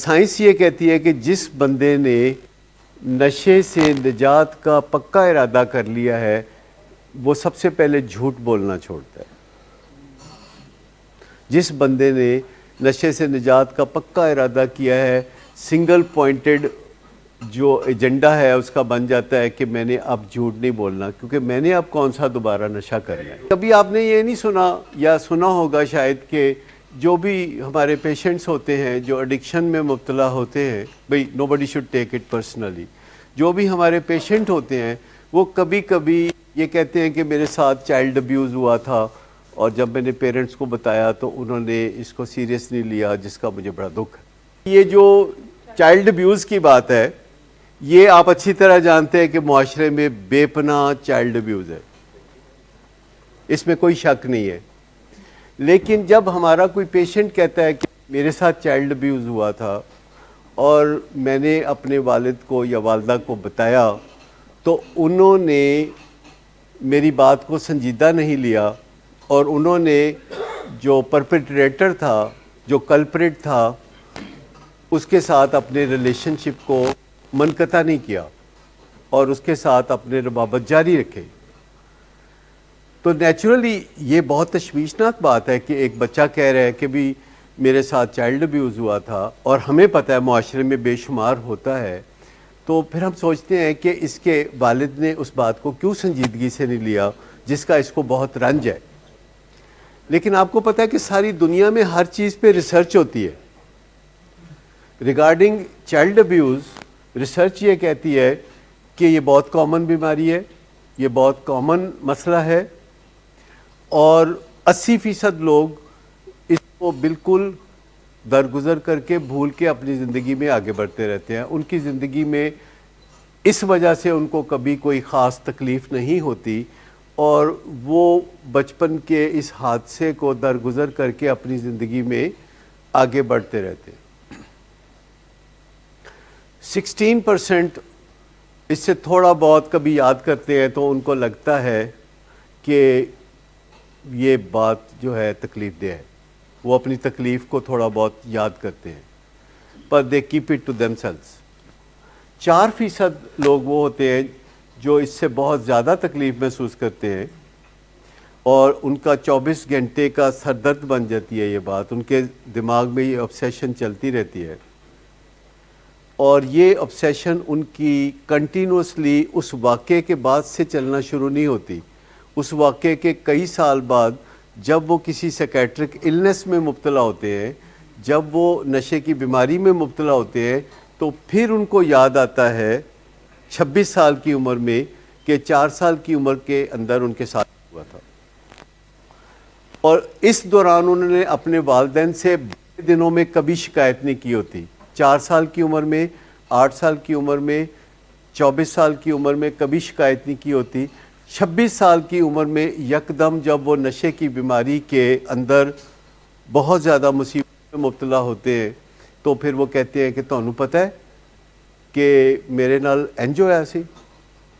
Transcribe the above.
Science یہ کہتی ہے کہ جس بندے نے نشے سے نجات کا پکا ارادہ کر لیا ہے وہ سب سے پہلے جھوٹ بولنا چھوڑتا ہے. جس بندے نے نشے سے نجات کا پکا ارادہ کیا ہے، سنگل پوائنٹڈ جو ایجنڈا ہے اس کا بن جاتا ہے کہ میں نے اب جھوٹ نہیں بولنا، کیونکہ میں نے اب کون سا دوبارہ نشہ کرنا ہے. کبھی آپ نے یہ نہیں سنا یا سنا ہوگا شاید کہ جو بھی ہمارے پیشنٹس ہوتے ہیں جو ایڈکشن میں مبتلا ہوتے ہیں، بھئی نو بڈی شوڈ ٹیک اٹ پرسنلی، جو بھی ہمارے پیشنٹ ہوتے ہیں وہ کبھی کبھی یہ کہتے ہیں کہ میرے ساتھ چائلڈ ابیوز ہوا تھا اور جب میں نے پیرنٹس کو بتایا تو انہوں نے اس کو سیریس نہیں لیا، جس کا مجھے بڑا دکھ ہے. یہ جو چائلڈ ابیوز کی بات ہے یہ آپ اچھی طرح جانتے ہیں کہ معاشرے میں بے پناہ چائلڈ ابیوز ہے، اس میں کوئی شک نہیں ہے. لیکن جب ہمارا کوئی پیشنٹ کہتا ہے کہ میرے ساتھ چائلڈ ابیوز ہوا تھا اور میں نے اپنے والد کو یا والدہ کو بتایا تو انہوں نے میری بات کو سنجیدہ نہیں لیا اور انہوں نے جو پرپیٹریٹر تھا، جو کلپریٹ تھا، اس کے ساتھ اپنے ریلیشن شپ کو منقطع نہیں کیا اور اس کے ساتھ اپنے ربابت جاری رکھے. تو نیچرلی یہ بہت تشویشناک بات ہے کہ ایک بچہ کہہ رہا ہے کہ بھی میرے ساتھ چائلڈ ابیوز ہوا تھا، اور ہمیں پتہ ہے معاشرے میں بے شمار ہوتا ہے. تو پھر ہم سوچتے ہیں کہ اس کے والد نے اس بات کو کیوں سنجیدگی سے نہیں لیا جس کا اس کو بہت رنج ہے. لیکن آپ کو پتہ ہے کہ ساری دنیا میں ہر چیز پہ ریسرچ ہوتی ہے. ریگارڈنگ چائلڈ ابیوز ریسرچ یہ کہتی ہے کہ یہ بہت کامن بیماری ہے، یہ بہت کامن مسئلہ ہے، اور 80% لوگ اس کو بالکل درگزر کر کے بھول کے اپنی زندگی میں آگے بڑھتے رہتے ہیں. ان کی زندگی میں اس وجہ سے ان کو کبھی کوئی خاص تکلیف نہیں ہوتی اور وہ بچپن کے اس حادثے کو درگزر کر کے اپنی زندگی میں آگے بڑھتے رہتے ہیں. 16% اس سے تھوڑا بہت کبھی یاد کرتے ہیں تو ان کو لگتا ہے کہ یہ بات جو ہے تکلیف دہ ہے، وہ اپنی تکلیف کو تھوڑا بہت یاد کرتے ہیں، پر they keep it to themselves. 4% لوگ وہ ہوتے ہیں جو اس سے بہت زیادہ تکلیف محسوس کرتے ہیں اور ان کا 24 گھنٹے کا سر درد بن جاتی ہے یہ بات، ان کے دماغ میں یہ obsession چلتی رہتی ہے، اور یہ obsession ان کی کنٹینوسلی اس واقعے کے بعد سے چلنا شروع نہیں ہوتی. اس واقعے کے کئی سال بعد جب وہ کسی سیکیٹرک النس میں مبتلا ہوتے ہیں، جب وہ نشے کی بیماری میں مبتلا ہوتے ہیں، تو پھر ان کو یاد آتا ہے 26 سال کی عمر میں کہ 4 سال کی عمر کے اندر ان کے ساتھ ہوا تھا. اور اس دوران انہوں نے اپنے والدین سے دنوں میں کبھی شکایت نہیں کی ہوتی. 4 سال کی عمر میں، 8 سال کی عمر میں، 24 سال کی عمر میں کبھی شکایت نہیں کی ہوتی. 26 سال کی عمر میں یکدم جب وہ نشے کی بیماری کے اندر بہت زیادہ مصیبت میں مبتلا ہوتے ہیں تو پھر وہ کہتے ہیں کہ تانوں پتہ ہے کہ میرے نال انج ہویا سی.